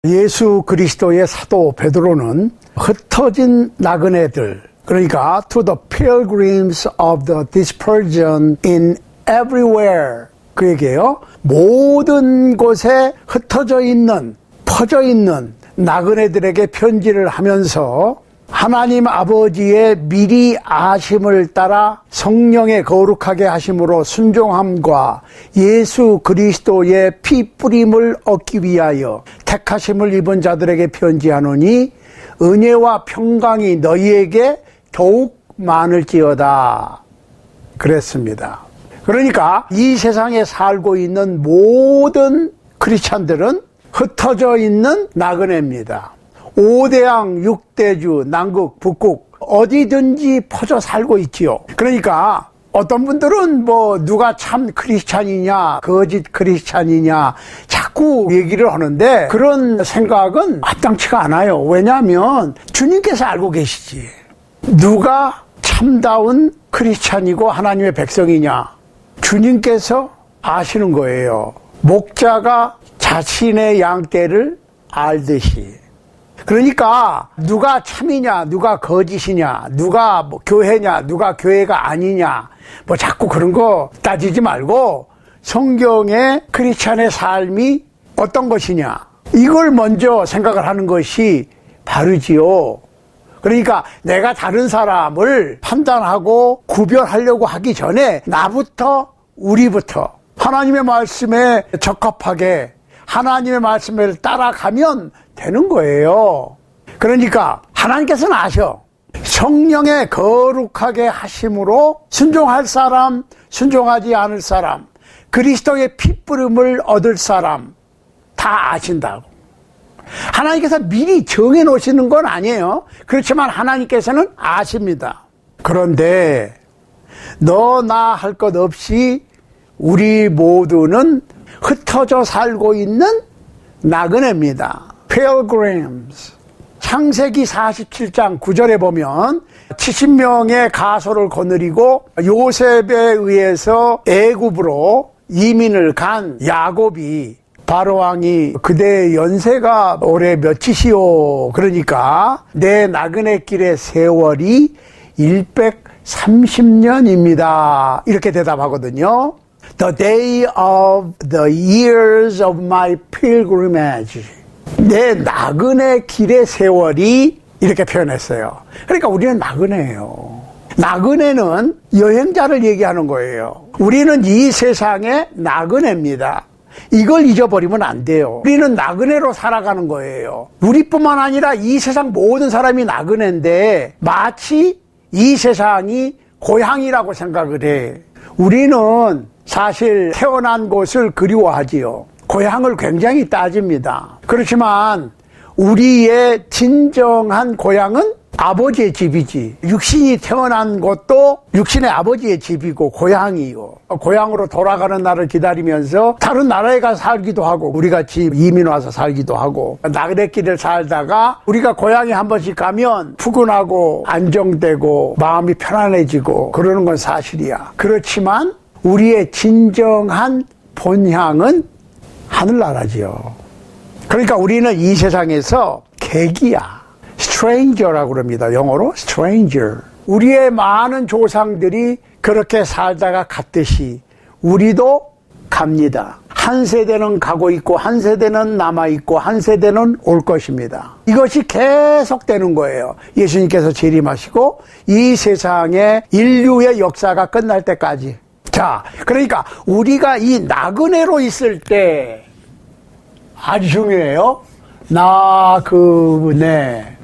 예수 그리스도의 사도 베드로는 흩어진 나그네들, 그러니까 to the pilgrims of the dispersion in everywhere, 그 얘기예요. 모든 곳에 흩어져 있는, 퍼져 있는 나그네들에게 편지를 하면서 하나님 아버지의 미리 아심을 따라 성령의 거룩하게 하심으로 순종함과 예수 그리스도의 피 뿌림을 얻기 위하여 택하심을 입은 자들에게 편지하노니 은혜와 평강이 너희에게 더욱 많을지어다 그랬습니다. 그러니까 이 세상에 살고 있는 모든 크리스찬들은 흩어져 있는 나그네입니다. 5대양 6대주 남극 북극 어디든지 퍼져 살고 있지요. 그러니까 어떤 분들은 누가 참 크리스찬이냐 거짓 크리스찬이냐 자꾸 얘기를 하는데 그런 생각은 마땅치가 않아요. 왜냐하면 주님께서 알고 계시지. 누가 참다운 크리스찬이고 하나님의 백성이냐 주님께서 아시는 거예요. 목자가 자신의 양떼를 알듯이. 그러니까 누가 참이냐 누가 거짓이냐 누가 교회냐 누가 교회가 아니냐 자꾸 그런 거 따지지 말고 성경의 크리스찬의 삶이 어떤 것이냐 이걸 먼저 생각을 하는 것이 바르지요. 그러니까 내가 다른 사람을 판단하고 구별하려고 하기 전에 나부터 우리부터 하나님의 말씀에 적합하게 하나님의 말씀을 따라가면 되는 거예요. 그러니까 하나님께서는 아셔. 성령의 거룩하게 하심으로 순종할 사람, 순종하지 않을 사람, 그리스도의 핏부름을 얻을 사람 다 아신다고. 하나님께서 미리 정해 놓으시는 건 아니에요. 그렇지만 하나님께서는 아십니다. 그런데 너 나 할 것 없이 우리 모두는 흩어져 살고 있는 나그네입니다. Pilgrims. 창세기 47장 9절에 보면 70명의 가소를 거느리고 요셉에 의해서 애굽으로 이민을 간 야곱이 바로왕이 그대의 연세가 올해 몇이시오? 그러니까 내 나그네 길의 세월이 130년입니다. 이렇게 대답하거든요. The day of the years of my pilgrimage. 내 나그네 길의 세월이 이렇게 표현했어요. 그러니까 우리는 나그네예요. 나그네는 여행자를 얘기하는 거예요. 우리는 이 세상의 나그네입니다. 이걸 잊어버리면 안 돼요. 우리는 나그네로 살아가는 거예요. 우리뿐만 아니라 이 세상 모든 사람이 나그네인데 마치 이 세상이 고향이라고 생각을 해. 우리는 사실 태어난 곳을 그리워하지요. 고향을 굉장히 따집니다. 그렇지만 우리의 진정한 고향은 아버지의 집이지. 육신이 태어난 곳도 육신의 아버지의 집이고 고향이고 고향으로 돌아가는 날을 기다리면서 다른 나라에 가서 살기도 하고 우리같이 이민 와서 살기도 하고 나그네길을 살다가 우리가 고향에 한 번씩 가면 푸근하고 안정되고 마음이 편안해지고 그러는 건 사실이야. 그렇지만 우리의 진정한 본향은 하늘나라지요. 그러니까 우리는 이 세상에서 객이야. stranger라고 그럽니다. 영어로 stranger. 우리의 많은 조상들이 그렇게 살다가 갔듯이 우리도 갑니다. 한 세대는 가고 있고 한 세대는 남아있고 한 세대는 올 것입니다. 이것이 계속되는 거예요. 예수님께서 재림하시고 이 세상의 인류의 역사가 끝날 때까지. 자, 그러니까 우리가 이 나그네로 있을 때 아주 중요해요. 나그네,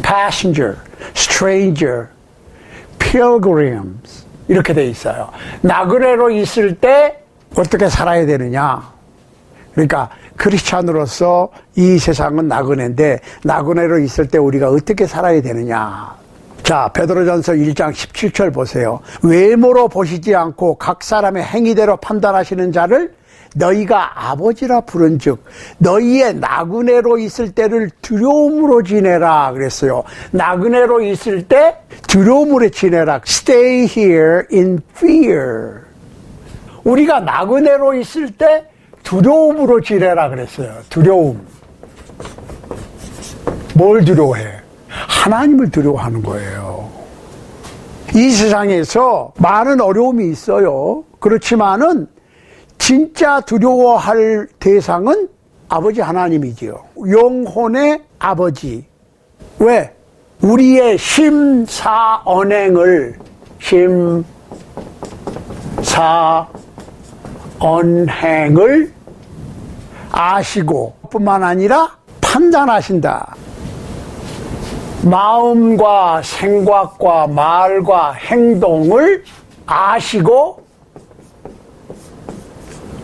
passenger, stranger, pilgrims 이렇게 돼 있어요. 나그네로 있을 때 어떻게 살아야 되느냐. 그러니까 크리스찬으로서 이 세상은 나그네인데 나그네로 있을 때 우리가 어떻게 살아야 되느냐. 자, 베드로전서 1장 17절 보세요. 외모로 보시지 않고 각 사람의 행위대로 판단하시는 자를 너희가 아버지라 부른즉 너희의 나그네로 있을 때를 두려움으로 지내라 그랬어요. 나그네로 있을 때 두려움으로 지내라. Stay here in fear. 우리가 나그네로 있을 때 두려움으로 지내라 그랬어요. 두려움. 뭘 두려워해? 하나님을 두려워하는 거예요. 이 세상에서 많은 어려움이 있어요. 그렇지만은 진짜 두려워할 대상은 아버지 하나님이지요. 영혼의 아버지. 왜? 우리의 심사언행을 아시고 뿐만 아니라 판단하신다. 마음과 생각과 말과 행동을 아시고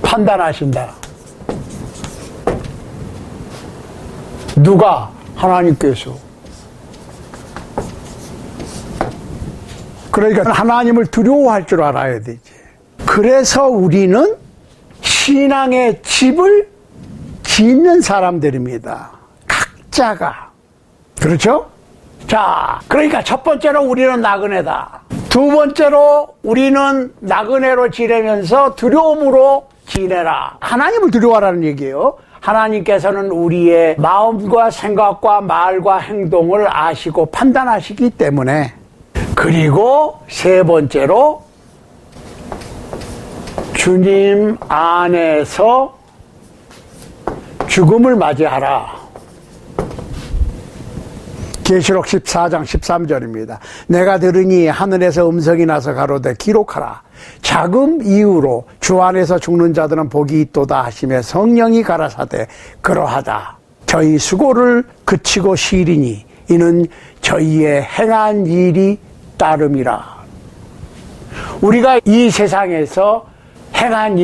판단하신다. 누가? 하나님께서. 그러니까 하나님을 두려워할 줄 알아야 되지. 그래서 우리는 신앙의 집을 짓는 사람들입니다. 각자가. 그렇죠? 자, 그러니까 첫 번째로 우리는 나그네다. 두 번째로 우리는 나그네로 지내면서 두려움으로 지내라. 하나님을 두려워하라는 얘기예요. 하나님께서는 우리의 마음과 생각과 말과 행동을 아시고 판단하시기 때문에. 그리고 세 번째로 주님 안에서 죽음을 맞이하라. 계시록 14장 13절입니다. 내가 들으니 하늘에서 음성이 나서 가로되 기록하라. 자금 이후로 주 안에서 죽는 자들은 복이 있도다 하시며 성령이 가라사대 그러하다. 저희 수고를 그치고 쉬리니 이는 저희의 행한 일이 따름이라. 우리가 이 세상에서 행한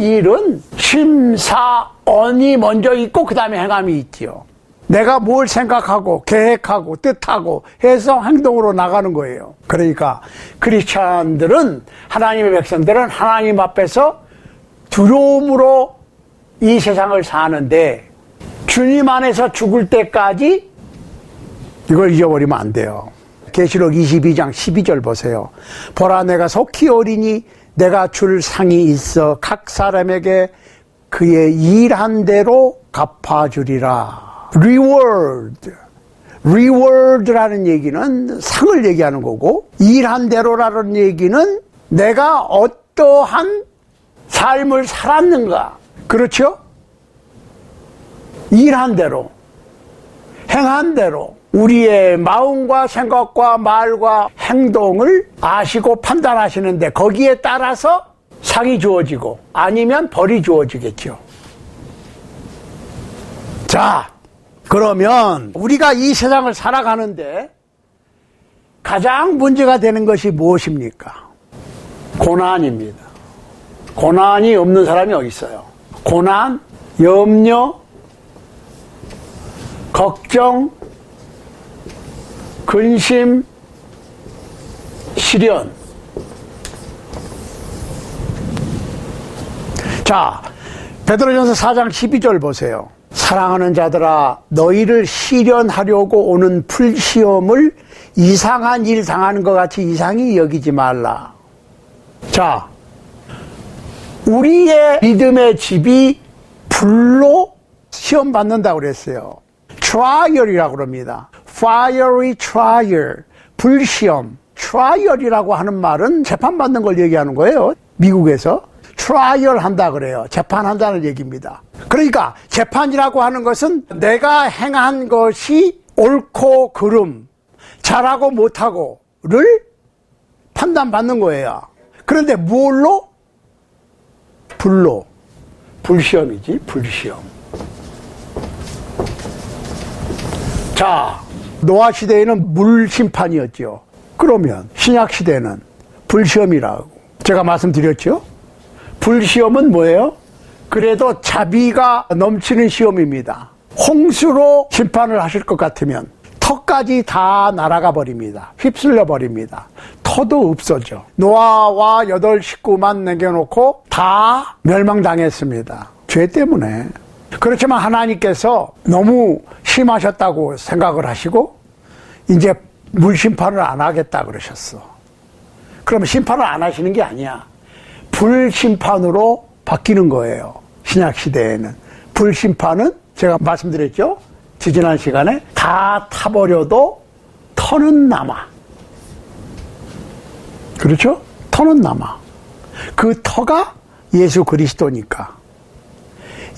일은 심사언이 먼저 있고 그 다음에 행함이 있지요. 내가 뭘 생각하고 계획하고 뜻하고 해서 행동으로 나가는 거예요. 그러니까 크리스찬들은, 하나님의 백성들은 하나님 앞에서 두려움으로 이 세상을 사는데 주님 안에서 죽을 때까지 이걸 잊어버리면 안 돼요. 계시록 22장 12절 보세요. 보라 내가 속히 오리니 내가 줄 상이 있어 각 사람에게 그의 일한 대로 갚아주리라. reward라는 얘기는 상을 얘기하는 거고, 일한 대로라는 얘기는 내가 어떠한 삶을 살았는가. 그렇죠? 일한 대로, 행한 대로 우리의 마음과 생각과 말과 행동을 아시고 판단하시는데 거기에 따라서 상이 주어지고 아니면 벌이 주어지겠죠. 자, 그러면 우리가 이 세상을 살아가는데 가장 문제가 되는 것이 무엇입니까? 고난입니다. 고난이 없는 사람이 어디 있어요? 고난, 염려, 걱정, 근심, 시련. 자, 베드로전서 4장 12절 보세요. 사랑하는 자들아, 너희를 시련하려고 오는 풀시험을 이상한 일 당하는 것 같이 이상히 여기지 말라. 자, 우리의 믿음의 집이 불로 시험 받는다고 그랬어요. trial이라고 그럽니다. fiery trial, 불시험. trial이라고 하는 말은 재판받는 걸 얘기하는 거예요. 미국에서 trial 한다 그래요. 재판한다는 얘기입니다. 그러니까 재판이라고 하는 것은 내가 행한 것이 옳고 그름, 잘하고 못하고를 판단받는 거예요. 그런데 뭘로? 불로. 불시험이지, 불시험. 자, 노아 시대에는 물 심판이었죠. 그러면 신약 시대는 불시험이라고 제가 말씀드렸죠. 불시험은 뭐예요? 그래도 자비가 넘치는 시험입니다. 홍수로 심판을 하실 것 같으면 터까지 다 날아가 버립니다. 휩쓸려 버립니다. 터도 없어져. 노아와 8 식구만 남겨놓고 다 멸망당했습니다. 죄 때문에. 그렇지만 하나님께서 너무 심하셨다고 생각을 하시고 이제 물심판을 안 하겠다 그러셨어. 그럼 심판을 안 하시는 게 아니야. 불심판으로 바뀌는 거예요. 신약 시대에는. 불심판은 제가 말씀드렸죠. 지지난 시간에 다 타버려도 터는 남아. 그렇죠? 터는 남아. 그 터가 예수 그리스도니까.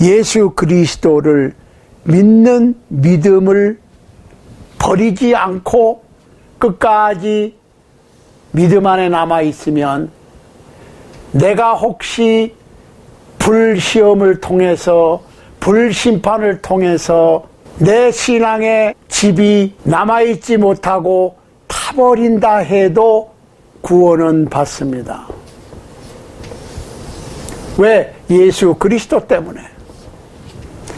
예수 그리스도를 믿는 믿음을 버리지 않고 끝까지 믿음 안에 남아있으면 내가 혹시 불시험을 통해서 불심판을 통해서 내 신앙의 집이 남아있지 못하고 타버린다 해도 구원은 받습니다. 왜? 예수 그리스도 때문에.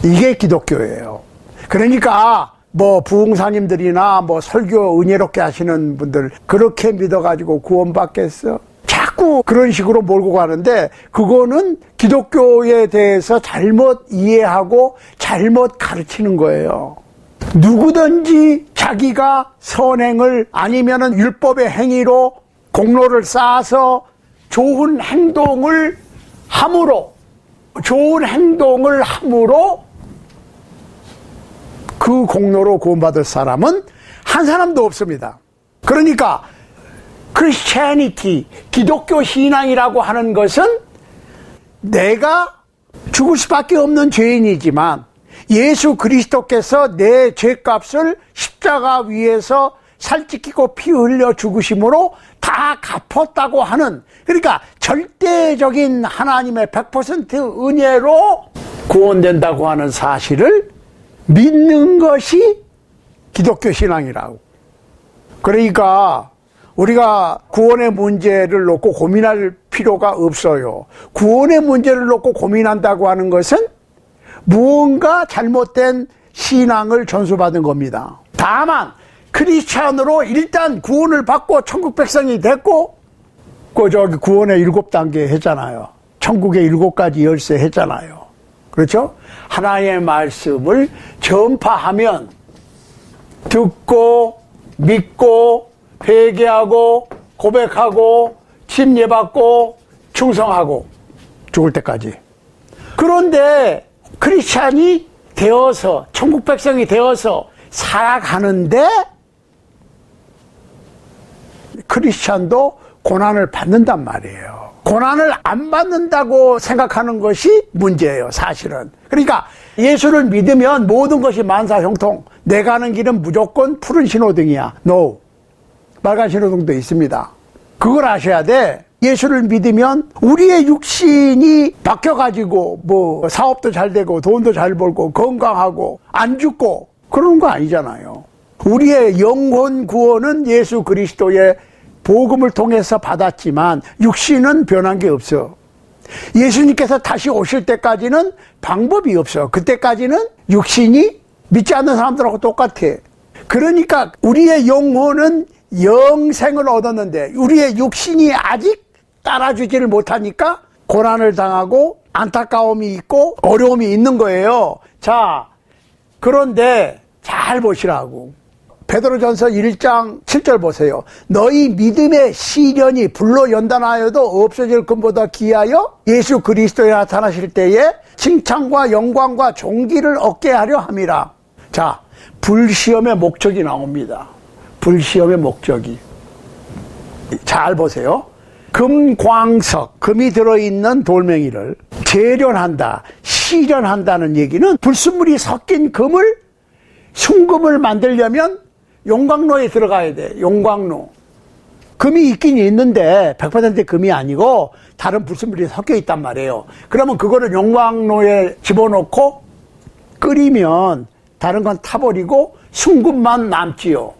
이게 기독교예요. 그러니까 뭐 부흥사님들이나 뭐 설교 은혜롭게 하시는 분들 그렇게 믿어가지고 구원받겠어? 자꾸 그런 식으로 몰고 가는데 그거는 기독교에 대해서 잘못 이해하고 잘못 가르치는 거예요. 누구든지 자기가 선행을 아니면은 율법의 행위로 공로를 쌓아서 좋은 행동을 함으로 그 공로로 구원받을 사람은 한 사람도 없습니다. 그러니까 Christianity, 기독교 신앙이라고 하는 것은 내가 죽을 수밖에 없는 죄인이지만 예수 그리스도께서 내 죄값을 십자가 위에서 살찌키고 피 흘려 죽으심으로 다 갚았다고 하는, 그러니까 절대적인 하나님의 100% 은혜로 구원된다고 하는 사실을 믿는 것이 기독교 신앙이라고. 그러니까 우리가 구원의 문제를 놓고 고민할 필요가 없어요. 구원의 문제를 놓고 고민한다고 하는 것은 무언가 잘못된 신앙을 전수받은 겁니다. 다만 크리스찬으로 일단 구원을 받고 천국 백성이 됐고, 구원의 7단계 했잖아요. 천국의 7가지 열쇠 했잖아요. 그렇죠? 하나님의 말씀을 전파하면 듣고 믿고 회개하고 고백하고 침례받고 충성하고 죽을 때까지. 그런데 크리스찬이 되어서 천국 백성이 되어서 살아가는데 크리스찬도 고난을 받는단 말이에요. 고난을 안 받는다고 생각하는 것이 문제예요, 사실은. 그러니까 예수를 믿으면 모든 것이 만사형통. 내가 가는 길은 무조건 푸른 신호등이야. No. 빨간 신호등도 있습니다. 그걸 아셔야 돼. 예수를 믿으면 우리의 육신이 바뀌어가지고 뭐 사업도 잘 되고 돈도 잘 벌고 건강하고 안 죽고 그러는 거 아니잖아요. 우리의 영혼 구원은 예수 그리스도의 복음을 통해서 받았지만 육신은 변한 게 없어. 예수님께서 다시 오실 때까지는 방법이 없어. 그때까지는 육신이 믿지 않는 사람들하고 똑같아. 그러니까 우리의 영혼은 영생을 얻었는데 우리의 육신이 아직 따라주지를 못하니까 고난을 당하고 안타까움이 있고 어려움이 있는 거예요. 자, 그런데 잘 보시라고. 베드로전서 1장 7절 보세요. 너희 믿음의 시련이 불로 연단하여도 없어질 것보다 귀하여 예수 그리스도에 나타나실 때에 칭찬과 영광과 존귀를 얻게 하려 함이라. 자, 불시험의 목적이 나옵니다. 불시험의 목적이. 잘 보세요. 금광석, 금이 들어있는 돌멩이를 재련한다, 시련한다는 얘기는 불순물이 섞인 금을, 순금을 만들려면 용광로에 들어가야 돼. 용광로. 금이 있긴 있는데 100% 금이 아니고 다른 불순물이 섞여 있단 말이에요. 그러면 그거를 용광로에 집어넣고 끓이면 다른 건 타버리고 순금만 남지요.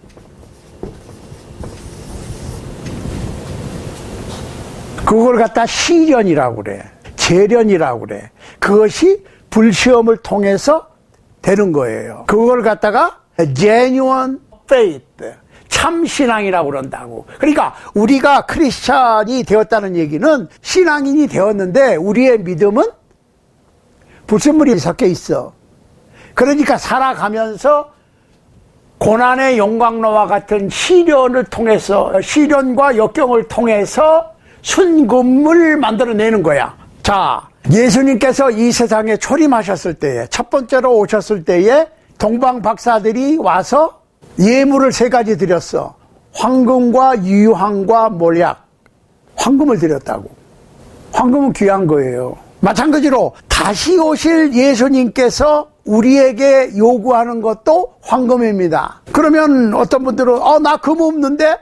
그걸 갖다 시련이라고 그래. 재련이라고 그래. 그것이 불시험을 통해서 되는 거예요. 그걸 갖다가 genuine faith, 참신앙이라고 그런다고. 그러니까 우리가 크리스찬이 되었다는 얘기는 신앙인이 되었는데 우리의 믿음은 불순물이 섞여 있어. 그러니까 살아가면서 고난의 용광로와 같은 시련을 통해서, 시련과 역경을 통해서 순금을 만들어내는 거야. 자, 예수님께서 이 세상에 초림하셨을 때에, 첫 번째로 오셨을 때에 동방 박사들이 와서 예물을 3가지 드렸어. 황금과 유황과 몰약. 황금을 드렸다고. 황금은 귀한 거예요. 마찬가지로 다시 오실 예수님께서 우리에게 요구하는 것도 황금입니다. 그러면 어떤 분들은 나 금 없는데?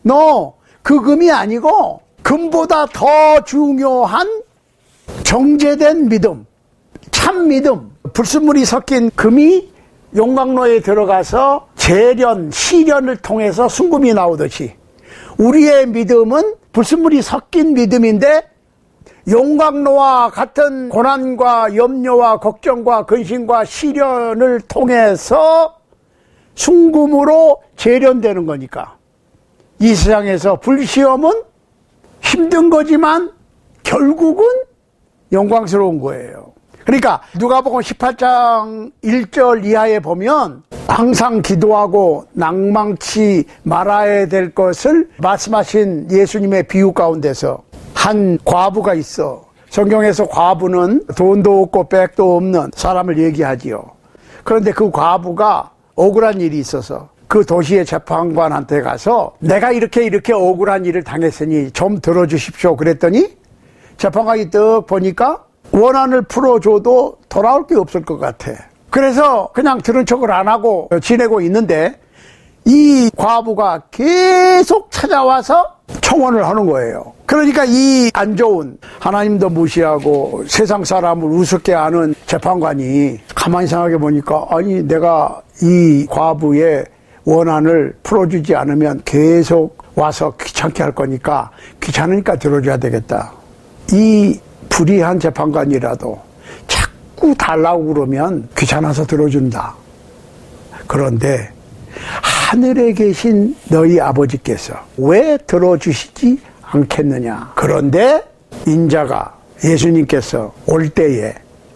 No, 그 금이 아니고 금보다 더 중요한 정제된 믿음, 참 믿음, 불순물이 섞인 금이 용광로에 들어가서 재련, 시련을 통해서 순금이 나오듯이 우리의 믿음은 불순물이 섞인 믿음인데 용광로와 같은 고난과 염려와 걱정과 근심과 시련을 통해서 순금으로 재련되는 거니까 이 세상에서 불시험은 힘든 거지만 결국은 영광스러운 거예요. 그러니까 누가복음 18장 1절 이하에 보면 항상 기도하고 낭망치 말아야 될 것을 말씀하신 예수님의 비유 가운데서 한 과부가 있어. 성경에서 과부는 돈도 없고 백도 없는 사람을 얘기하지요. 그런데 그 과부가 억울한 일이 있어서 그 도시의 재판관한테 가서 내가 이렇게 억울한 일을 당했으니 좀 들어주십시오 그랬더니 재판관이 떡 보니까 원한을 풀어줘도 돌아올 게 없을 것 같아. 그래서 그냥 들은 척을 안 하고 지내고 있는데 이 과부가 계속 찾아와서 청원을 하는 거예요. 그러니까 이 안 좋은, 하나님도 무시하고 세상 사람을 우습게 하는 재판관이 가만히 생각해 보니까 아니 내가 이 과부의 원한을 풀어주지 않으면 계속 와서 귀찮게 할 거니까 귀찮으니까 들어줘야 되겠다. 이 불의한 재판관이라도 자꾸 달라고 그러면 귀찮아서 들어준다. 그런데 하늘에 계신 너희 아버지께서 왜 들어주시지 않겠느냐. 그런데 인자가 예수님께서 올 때에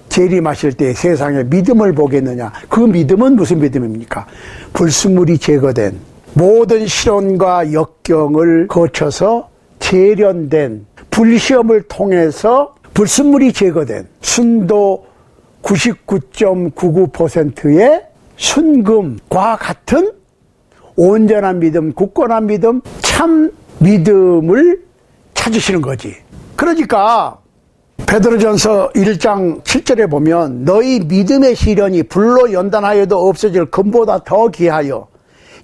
재림하실 때에 세상에 믿음을 보겠느냐. 그 믿음은 무슨 믿음입니까? 불순물이 제거된 모든 시련과 역경을 거쳐서 재련된 불시험을 통해서 불순물이 제거된 순도 99.99%의 순금과 같은 온전한 믿음, 굳건한 믿음, 참 믿음을 찾으시는 거지. 그러니까 베드로전서 1장 7절에 보면 너희 믿음의 시련이 불로 연단하여도 없어질 금보다 더 귀하여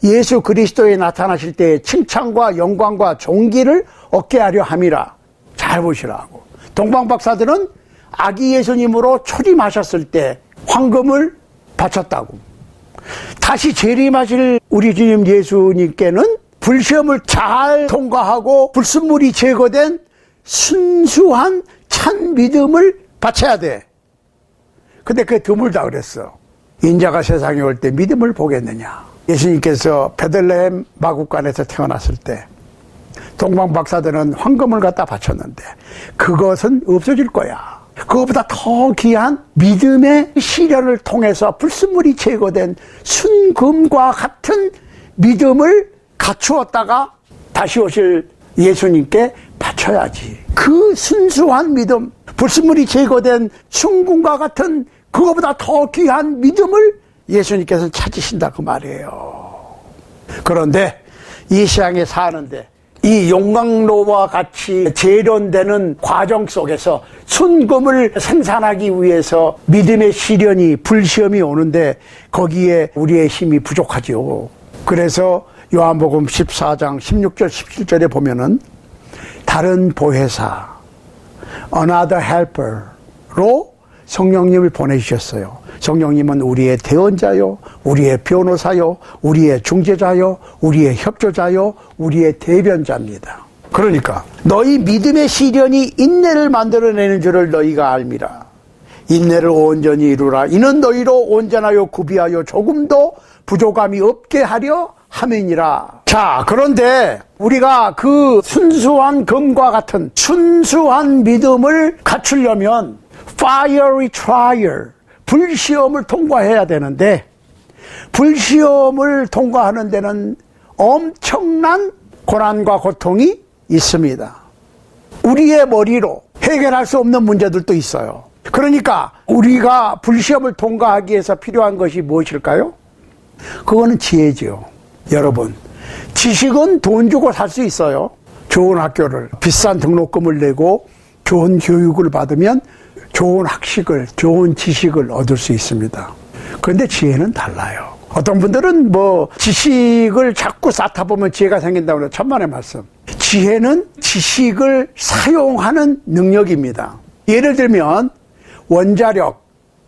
예수 그리스도에 나타나실 때에 칭찬과 영광과 존귀를 얻게 하려 함이라. 잘 보시라고. 동방박사들은 아기 예수님으로 초림하셨을 때 황금을 바쳤다고. 다시 재림하실 우리 주님 예수님께는 불시험을 잘 통과하고 불순물이 제거된 순수한 참 믿음을 바쳐야 돼. 근데 그게 드물다 그랬어. 인자가 세상에 올 때 믿음을 보겠느냐. 예수님께서 베들레헴 마구간에서 태어났을 때 동방박사들은 황금을 갖다 바쳤는데 그것은 없어질 거야. 그것보다 더 귀한 믿음의 시련을 통해서 불순물이 제거된 순금과 같은 믿음을 갖추었다가 다시 오실 예수님께 바쳐야지. 그 순수한 믿음, 불순물이 제거된 순금과 같은 그것보다 더 귀한 믿음을 예수님께서 찾으신다 그 말이에요. 그런데 이 세상에 사는데 이 용광로와 같이 재련되는 과정 속에서 순금을 생산하기 위해서 믿음의 시련이 불시험이 오는데 거기에 우리의 힘이 부족하지요. 그래서 요한복음 14장 16절 17절에 보면은 다른 보혜사 another helper로 성령님을 보내주셨어요. 성령님은 우리의 대언자요, 우리의 변호사요, 우리의 중재자요, 우리의 협조자요, 우리의 대변자입니다. 그러니까 너희 믿음의 시련이 인내를 만들어내는 줄을 너희가 알미라. 인내를 온전히 이루라. 이는 너희로 온전하여 구비하여 조금도 부족함이 없게 하려 함이니라. 자, 그런데 우리가 그 순수한 금과 같은 순수한 믿음을 갖추려면 fiery trial, 불시험을 통과해야 되는데 불시험을 통과하는 데는 엄청난 고난과 고통이 있습니다. 우리의 머리로 해결할 수 없는 문제들도 있어요. 그러니까 우리가 불시험을 통과하기 위해서 필요한 것이 무엇일까요? 그거는 지혜죠. 여러분, 지식은 돈 주고 살 수 있어요. 좋은 학교를 비싼 등록금을 내고 좋은 교육을 받으면 좋은 학식을, 좋은 지식을 얻을 수 있습니다. 그런데 지혜는 달라요. 어떤 분들은 지식을 자꾸 쌓다 보면 지혜가 생긴다고 해서 천만의 말씀. 지혜는 지식을 사용하는 능력입니다. 예를 들면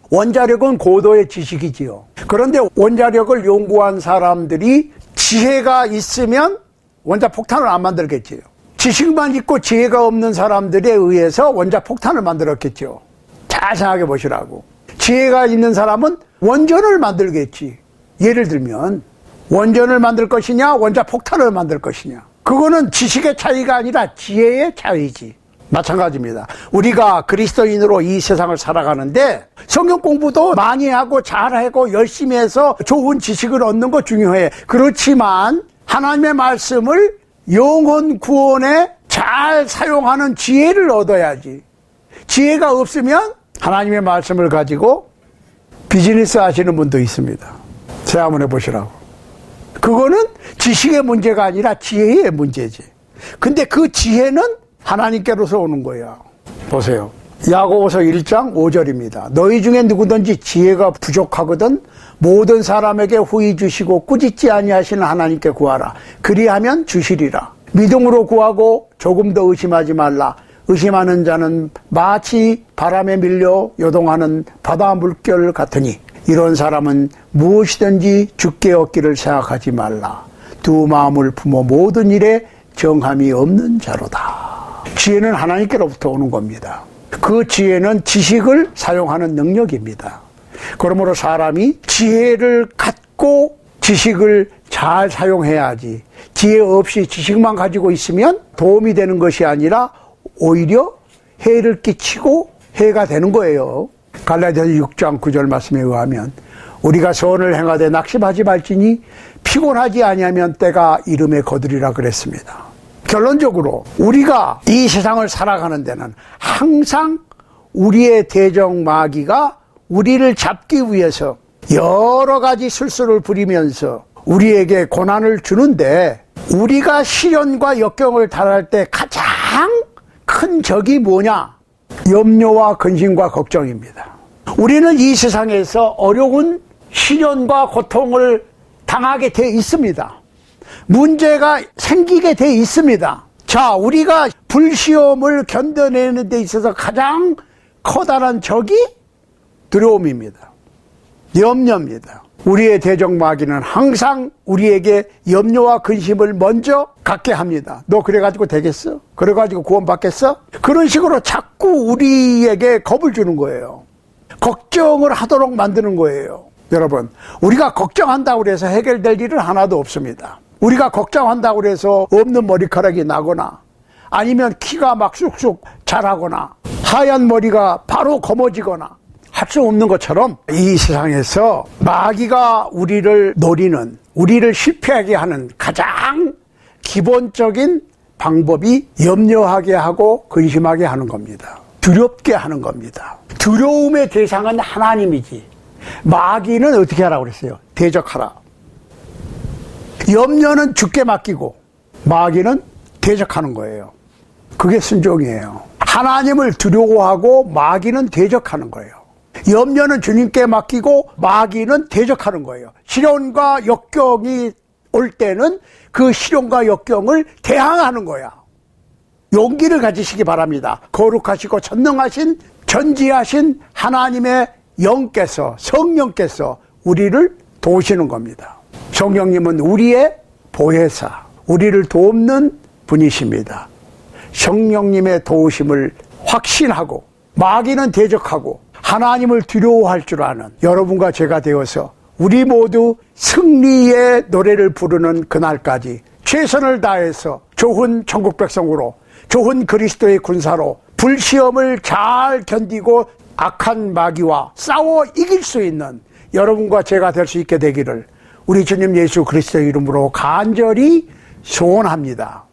원자력은 고도의 지식이지요. 그런데 원자력을 연구한 사람들이 지혜가 있으면 원자폭탄을 안 만들겠지요. 지식만 있고 지혜가 없는 사람들에 의해서 원자폭탄을 만들었겠죠. 잘 생각해 보시라고. 지혜가 있는 사람은 원전을 만들겠지. 예를 들면 원전을 만들 것이냐 원자폭탄을 만들 것이냐. 그거는 지식의 차이가 아니라 지혜의 차이지. 마찬가지입니다. 우리가 그리스도인으로 이 세상을 살아가는데 성경 공부도 많이 하고 잘하고 열심히 해서 좋은 지식을 얻는 거 중요해. 그렇지만 하나님의 말씀을 영혼 구원에 잘 사용하는 지혜를 얻어야지. 지혜가 없으면 하나님의 말씀을 가지고 비즈니스 하시는 분도 있습니다. 제가 한번 해보시라고. 그거는 지식의 문제가 아니라 지혜의 문제지. 근데 그 지혜는 하나님께로서 오는 거야. 보세요. 야고보서 1장 5절입니다. 너희 중에 누구든지 지혜가 부족하거든 모든 사람에게 후히 주시고 꾸짖지 아니하시는 하나님께 구하라. 그리하면 주시리라. 믿음으로 구하고 조금 더 의심하지 말라. 의심하는 자는 마치 바람에 밀려 요동하는 바다 물결 같으니 이런 사람은 무엇이든지 주께 얻기를 생각하지 말라. 두 마음을 품어 모든 일에 정함이 없는 자로다. 지혜는 하나님께로부터 오는 겁니다. 그 지혜는 지식을 사용하는 능력입니다. 그러므로 사람이 지혜를 갖고 지식을 잘 사용해야지. 지혜 없이 지식만 가지고 있으면 도움이 되는 것이 아니라 오히려 해를 끼치고 해가 되는 거예요. 갈라디아서 6장 9절 말씀에 의하면 우리가 선을 행하되 낙심하지 말지니 피곤하지 아니하면 때가 이름에 거두리라 그랬습니다. 결론적으로 우리가 이 세상을 살아가는 데는 항상 우리의 대적마귀가 우리를 잡기 위해서 여러 가지 술수를 부리면서 우리에게 고난을 주는데 우리가 시련과 역경을 당할 때 가장 큰 적이 뭐냐? 염려와 근심과 걱정입니다. 우리는 이 세상에서 어려운 시련과 고통을 당하게 돼 있습니다. 문제가 생기게 돼 있습니다. 자, 우리가 불시험을 견뎌내는 데 있어서 가장 커다란 적이 두려움입니다. 염려입니다. 우리의 대적마귀는 항상 우리에게 염려와 근심을 먼저 갖게 합니다. 너 그래가지고 되겠어? 그래가지고 구원받겠어? 그런 식으로 자꾸 우리에게 겁을 주는 거예요. 걱정을 하도록 만드는 거예요. 여러분, 우리가 걱정한다고 해서 해결될 일은 하나도 없습니다. 우리가 걱정한다고 해서 없는 머리카락이 나거나 아니면 키가 막 쑥쑥 자라거나 하얀 머리가 바로 검어지거나 할 수 없는 것처럼 이 세상에서 마귀가 우리를 노리는, 우리를 실패하게 하는 가장 기본적인 방법이 염려하게 하고 근심하게 하는 겁니다. 두렵게 하는 겁니다. 두려움의 대상은 하나님이지. 마귀는 어떻게 하라고 그랬어요? 대적하라. 염려는 주께 맡기고 마귀는 대적하는 거예요. 그게 순종이에요. 하나님을 두려워하고 마귀는 대적하는 거예요. 염려는 주님께 맡기고 마귀는 대적하는 거예요. 시련과 역경이 올 때는 그 시련과 역경을 대항하는 거야. 용기를 가지시기 바랍니다. 거룩하시고 전능하신 전지하신 하나님의 영께서, 성령께서 우리를 도우시는 겁니다. 성령님은 우리의 보혜사, 우리를 돕는 분이십니다. 성령님의 도우심을 확신하고 마귀는 대적하고 하나님을 두려워할 줄 아는 여러분과 제가 되어서 우리 모두 승리의 노래를 부르는 그날까지 최선을 다해서 좋은 천국 백성으로, 좋은 그리스도의 군사로 불시험을 잘 견디고 악한 마귀와 싸워 이길 수 있는 여러분과 제가 될 수 있게 되기를 우리 주님 예수 그리스도의 이름으로 간절히 소원합니다.